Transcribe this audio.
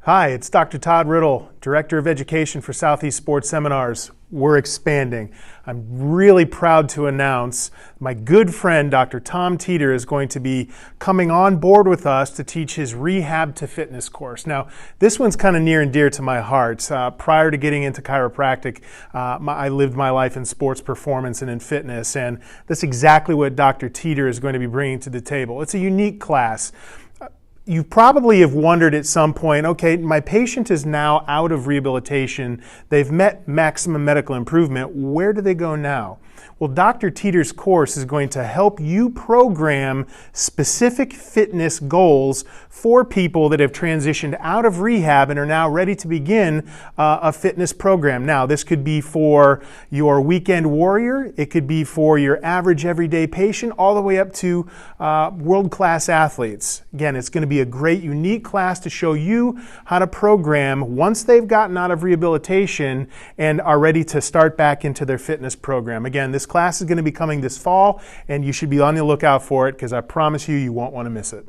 Hi, it's Dr. Todd Riddle, Director of Education for Southeast Sports Seminars. We're expanding. I'm really proud to announce my good friend, Dr. Tom Teeter, is going to be coming on board with us to teach his Rehab to Fitness course. Now, this one's kind of near and dear to my heart. Prior to getting into chiropractic, I lived my life in sports performance and in fitness, and that's exactly what Dr. Teeter is going to be bringing to the table. It's a unique class. You probably have wondered at some point, okay, my patient is now out of rehabilitation. They've met maximum medical improvement. Where do they go now? Well, Dr. Teeter's course is going to help you program specific fitness goals for people that have transitioned out of rehab and are now ready to begin a fitness program. Now, this could be for your weekend warrior. It could be for your average everyday patient, all the way up to world-class athletes. Again, it's going to be a great, unique class to show you how to program once they've gotten out of rehabilitation and are ready to start back into their fitness program. Again, this class is going to be coming this fall, and you should be on the lookout for it because I promise you, you won't want to miss it.